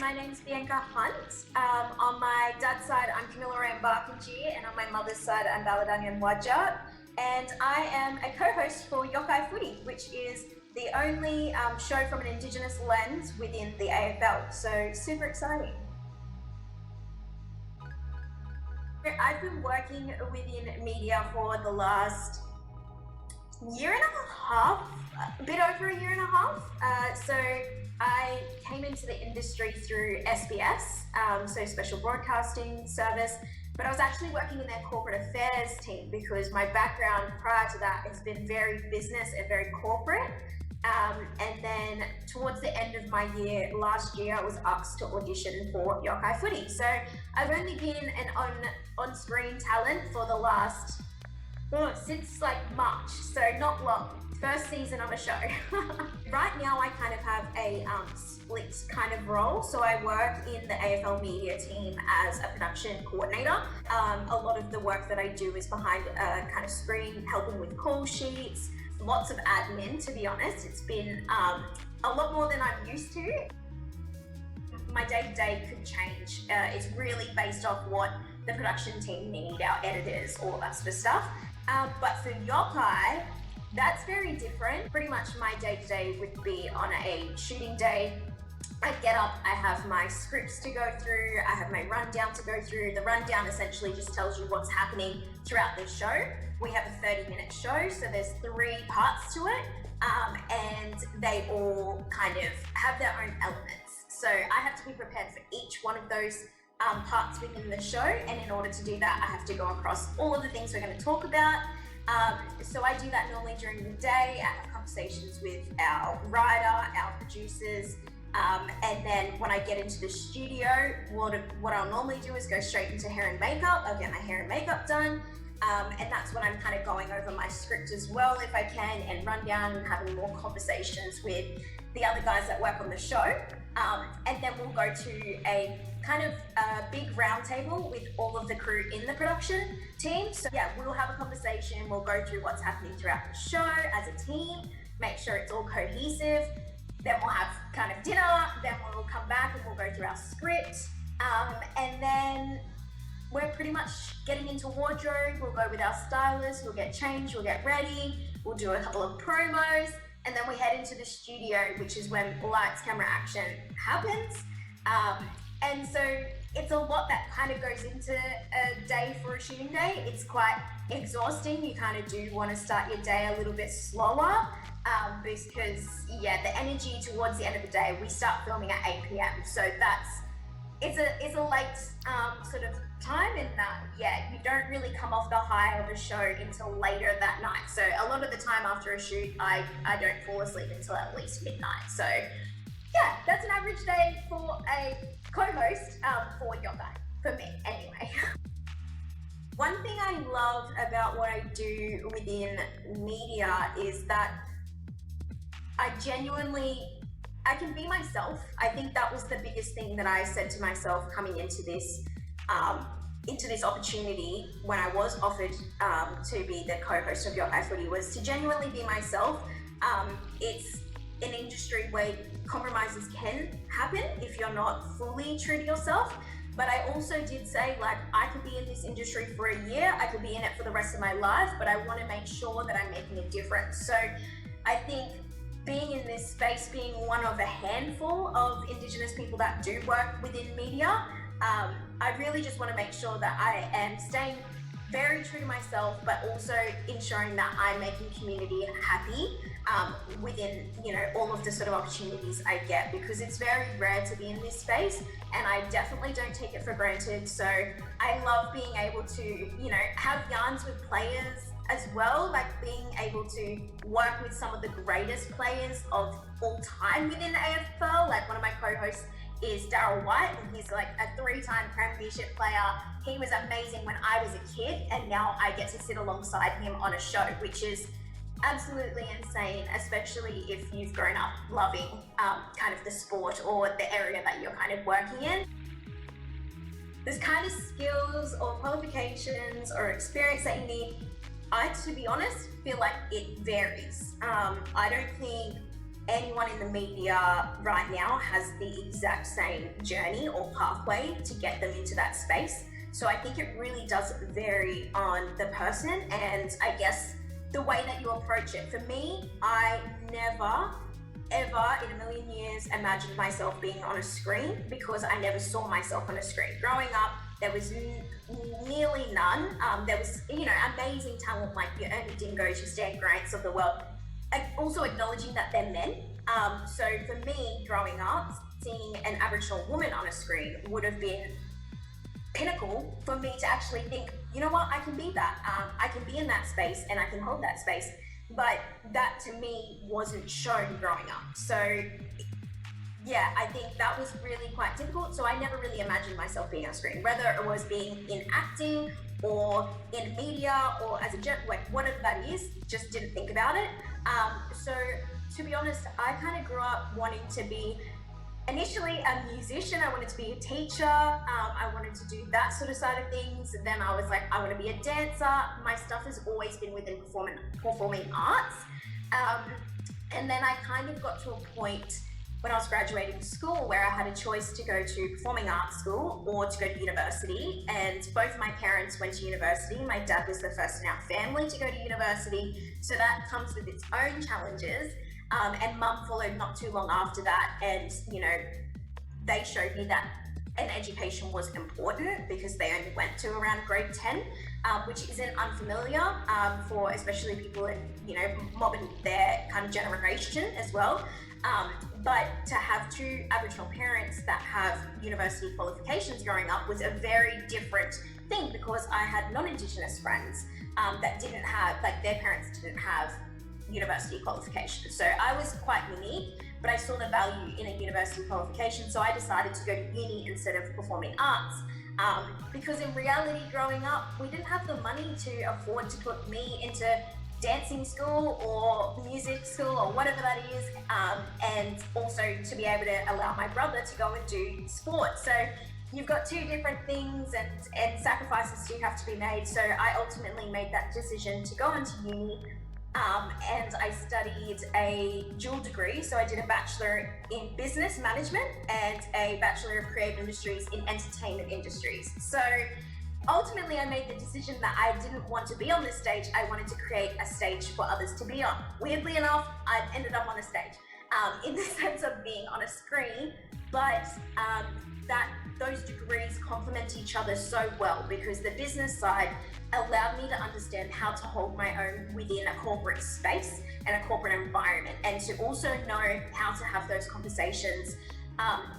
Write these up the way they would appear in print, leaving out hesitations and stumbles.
my name's Bianca Hunt. On my dad's side, I'm Camilla Rambarkanji, and on my mother's side, I'm Baladanyan Wajat. And I am a co-host for Yokai Footy, which is the only show from an Indigenous lens within the AFL. So super exciting. I've been working within media for the last year and a half, a bit over a year and a half. So I came into the industry through SBS, so Special Broadcasting Service, but I was actually working in their corporate affairs team because my background prior to that has been very business and very corporate. And then towards the end of my year, last year, I was asked to audition for Yokai Footy. So I've only been an on-screen talent for the last, since like March, so not long. First season of a show. Right now I kind of have a split kind of role. So I work in the AFL media team as a production coordinator. A lot of the work that I do is behind a kind of screen, helping with call sheets, lots of admin, to be honest. It's been a lot more than I'm used to. My day-to-day could change. It's really based off what the production team need, our editors, all that sort of stuff. But for Yokai, that's very different. Pretty much my day-to-day would be on a shooting day. I get up, I have my scripts to go through, I have my rundown to go through. The rundown essentially just tells you what's happening throughout the show. We have a 30-minute show, so there's 3 parts to it, and they all kind of have their own elements. So I have to be prepared for each one of those parts within the show, and in order to do that, I have to go across all of the things we're going to talk about. So I do that normally during the day. I have conversations with our writer, our producers, and then when I get into the studio, what I'll normally do is go straight into hair and makeup. I'll get my hair and makeup done, and that's when I'm kind of going over my script as well, if I can, and run down and having more conversations with the other guys that work on the show. And then we'll go to a kind of big round table with all of the crew in the production team. So yeah, we'll have a conversation, we'll go through what's happening throughout the show as a team, make sure it's all cohesive. Then we'll have kind of dinner, then we'll come back and we'll go through our script. And then we're pretty much getting into wardrobe. We'll go with our stylist, we'll get changed, we'll get ready, we'll do a couple of promos, and then we head into the studio, which is when lights, camera, action happens. And so it's a lot that kind of goes into a day for a shooting day. It's quite exhausting. You kind of do want to start your day a little bit slower because yeah, the energy towards the end of the day, we start filming at 8 p.m. So it's a late sort of time, and yeah, you don't really come off the high of a show until later that night. So a lot of the time after a shoot, I don't fall asleep until at least midnight. So yeah, that's an average day for a co-host for Yokai, for me anyway. One thing I love about what I do within media is that I can be myself. I think that was the biggest thing that I said to myself coming into this opportunity when I was offered to be the co-host of Yokai Footy, was to genuinely be myself. It's an industry where compromises can happen if you're not fully true to yourself. But I also did say, like, I could be in this industry for a year, I could be in it for the rest of my life, but I want to make sure that I'm making a difference. So I think being in this space, being one of a handful of Indigenous people that do work within media, I really just want to make sure that I am staying very true to myself, but also ensuring that I'm making community happy within, all of the sort of opportunities I get, because it's very rare to be in this space, and I definitely don't take it for granted. So I love being able to, have yarns with players as well, like being able to work with some of the greatest players of all time within the AFL. Like one of my co-hosts is Darryl White, and he's like a 3-time premiership player. He was amazing when I was a kid, and now I get to sit alongside him on a show, which is absolutely insane, especially if you've grown up loving kind of the sport or the area that you're kind of working in. There's kind of skills or qualifications or experience that you need. I, to be honest, feel like it varies. I don't think anyone in the media right now has the exact same journey or pathway to get them into that space. So I think it really does vary on the person, and I guess the way that you approach it. For me, I never, ever in a million years imagined myself being on a screen, because I never saw myself on a screen. Growing up, there was nearly none. There was, amazing talent like your Ernie Dingos, your Stan Grants of the world. Also acknowledging that they're men. So for me, growing up, seeing an Aboriginal woman on a screen would have been pinnacle for me to actually think, you know what, I can be that. I can be in that space and I can hold that space. But that to me wasn't shown growing up. So yeah, I think that was really quite difficult. So I never really imagined myself being on screen, whether it was being in acting or in media or as a whatever that is, just didn't think about it. So to be honest, I kind of grew up wanting to be initially a musician. I wanted to be a teacher. I wanted to do that sort of side of things. And then I was like, I want to be a dancer. My stuff has always been within performing arts. And then I kind of got to a point when I was graduating school where I had a choice to go to performing arts school or to go to university. And both my parents went to university. My dad was the first in our family to go to university. So that comes with its own challenges. And mum followed not too long after that, and they showed me that an education was important because they only went to around grade 10, which isn't unfamiliar for especially people in mob and their kind of generation as well. But to have two Aboriginal parents that have university qualifications growing up was a very different thing, because I had non-Indigenous friends that didn't have, like, their parents didn't have university qualification. So I was quite unique, but I saw the value in a university qualification. So I decided to go to uni instead of performing arts. Because in reality, growing up, we didn't have the money to afford to put me into dancing school or music school or whatever that is. And also to be able to allow my brother to go and do sport. So you've got two different things, and sacrifices do have to be made. So I ultimately made that decision to go into uni. And I studied a dual degree. So I did a Bachelor in Business Management and a Bachelor of Creative Industries in Entertainment Industries. So ultimately I made the decision that I didn't want to be on this stage. I wanted to create a stage for others to be on. Weirdly enough, I ended up on a stage in the sense of being on a screen, but that those degrees complement each other so well, because the business side allowed me to understand how to hold my own within a corporate space and a corporate environment, and to also know how to have those conversations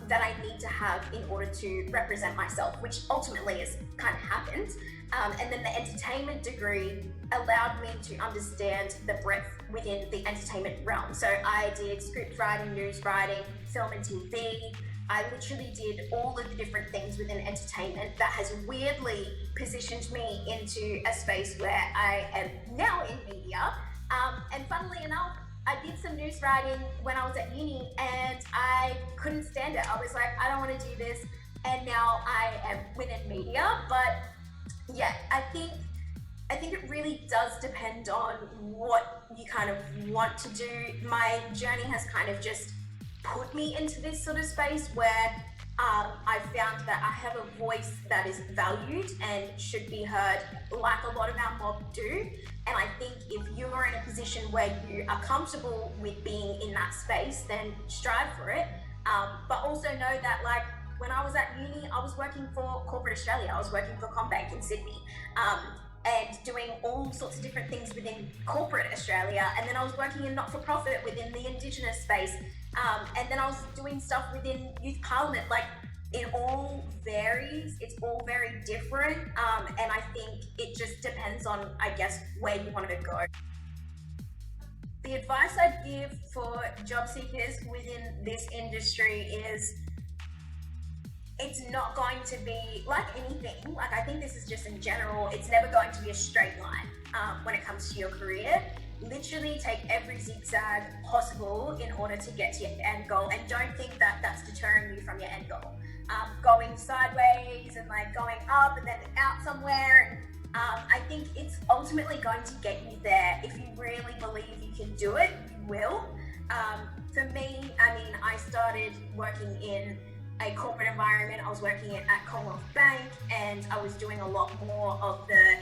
that I need to have in order to represent myself, which ultimately has kind of happened. And then the entertainment degree allowed me to understand the breadth within the entertainment realm. So I did script writing, news writing, film and TV. I literally did all of the different things within entertainment that has weirdly positioned me into a space where I am now in media. And funnily enough, I did some news writing when I was at uni, and I couldn't stand it. I was like, I don't want to do this. And now I am within media. But yeah, I think it really does depend on what you kind of want to do. My journey has kind of just put me into this sort of space where I found that I have a voice that is valued and should be heard, like a lot of our mob do. And I think if you're in a position where you are comfortable with being in that space, then strive for it. But also know that, like, when I was at uni, I was working for Corporate Australia. I was working for Combank in Sydney. And doing all sorts of different things within corporate Australia. And then I was working in not-for-profit within the Indigenous space. And then I was doing stuff within Youth Parliament. Like, it all varies. It's all very different. And I think it just depends on, I guess, where you want to go. The advice I'd give for job seekers within this industry is, it's not going to be like anything. Like, I think this is just in general, it's never going to be a straight line when it comes to your career. Literally take every zigzag possible in order to get to your end goal, and don't think that that's deterring you from your end goal. Going sideways and like going up and then out somewhere. I think it's ultimately going to get you there. If you really believe you can do it, you will. For me, I mean, I started working in a corporate environment. I was working at Commonwealth Bank, and I was doing a lot more of the,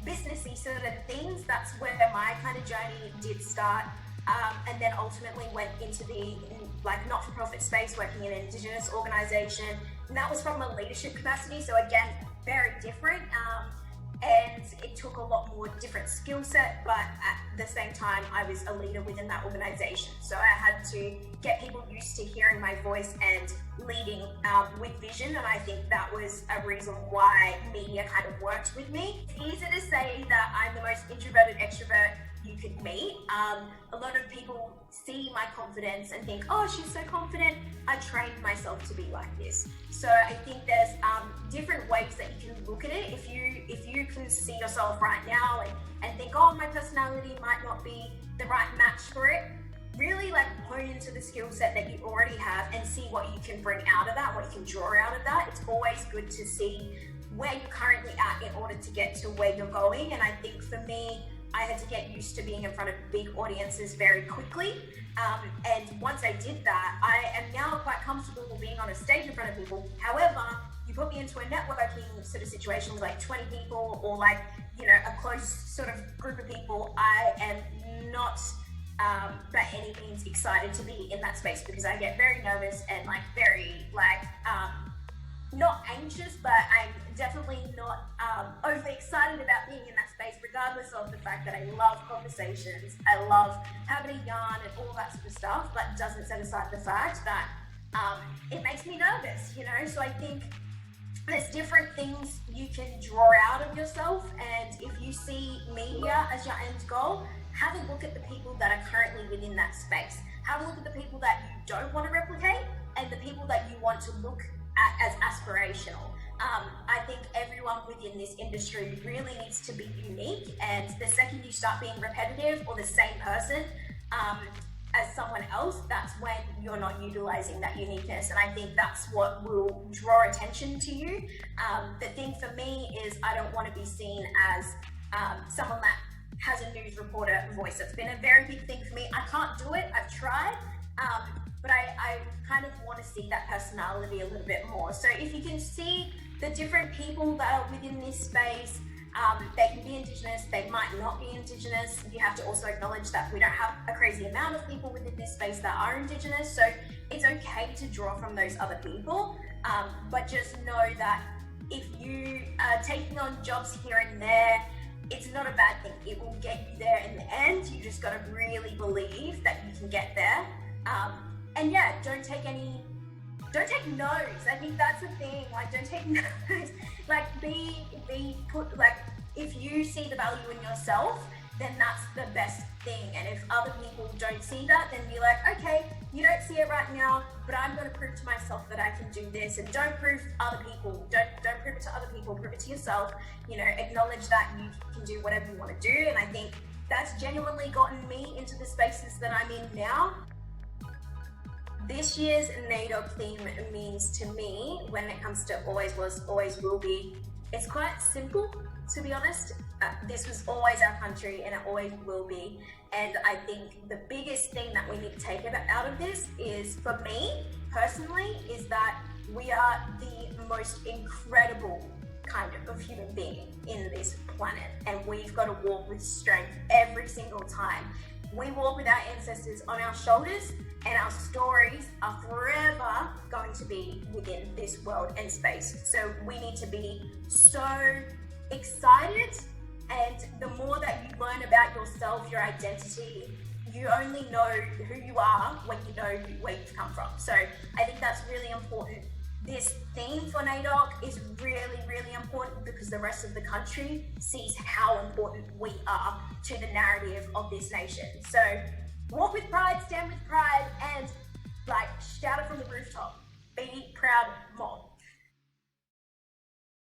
businessy sort of things. That's where my kind of journey did start. And then ultimately went into the not-for-profit space, working in an Indigenous organisation. And that was from a leadership capacity. So again, very different. And it took a lot more different skill set, but at the same time, I was a leader within that organization. So I had to get people used to hearing my voice and leading with vision. And I think that was a reason why media kind of worked with me. It's easy to say that I'm the most introverted extrovert you could meet. A lot of people see my confidence and think, oh, she's so confident. I trained myself to be like this. So I think there's different ways that you can look at it. If you can see yourself right now and think, oh, my personality might not be the right match for it, really hone into the skill set that you already have and see what you can bring out of that, what you can draw out of that. It's always good to see where you're currently at in order to get to where you're going. And I think for me, I had to get used to being in front of big audiences very quickly. And once I did that, I am now quite comfortable being on a stage in front of people. However, you put me into a networking sort of situation with 20 people or a close sort of group of people, I am not by any means excited to be in that space because I get very nervous and very not anxious, but I'm definitely not overly excited about being in that space, regardless of the fact that I love conversations, I love having a yarn and all that sort of stuff, but doesn't set aside the fact that it makes me nervous, So I think there's different things you can draw out of yourself, and if you see media as your end goal, have a look at the people that are currently within that space. Have a look at the people that you don't want to replicate and the people that you want to look at as aspirational. I think everyone within this industry really needs to be unique, and the second you start being repetitive or the same person as someone else, that's when you're not utilizing that uniqueness, and I think that's what will draw attention to you. The thing for me is I don't want to be seen as someone that has a news reporter voice. It's been a very big thing for me. I can't do it, I've tried, but I kind of want to see that personality a little bit more. So if you can see the different people that are within this space, they can be Indigenous, they might not be Indigenous. You have to also acknowledge that we don't have a crazy amount of people within this space that are Indigenous, so it's okay to draw from those other people, but just know that if you are taking on jobs here and there, it's not a bad thing. It will get you there in the end. You just got to really believe that you can get there. And yeah, don't take no's. I think that's the thing. Don't take no's. If you see the value in yourself, then that's the best thing. And if other people don't see that, then be like, okay, you don't see it right now, but I'm going to prove to myself that I can do this. And don't prove other people. Don't prove it to other people. Prove it to yourself. Acknowledge that you can do whatever you want to do. And I think that's genuinely gotten me into the spaces that I'm in now. This year's NAIDOC theme means to me, when it comes to always was, always will be, it's quite simple, to be honest. This was always our country and it always will be. And I think the biggest thing that we need to take out of this is, for me personally, is that we are the most incredible kind of human being in this planet. And we've got to walk with strength every single time. We walk with our ancestors on our shoulders, and our stories are forever going to be within this world and space. So we need to be so excited, and the more that you learn about yourself, your identity, you only know who you are when you know where you've come from. So I think that's really important. This theme for NAIDOC is really, really important because the rest of the country sees how important we are to the narrative of this nation. So walk with pride, stand with pride, and shout it from the rooftop. Be proud, Mob.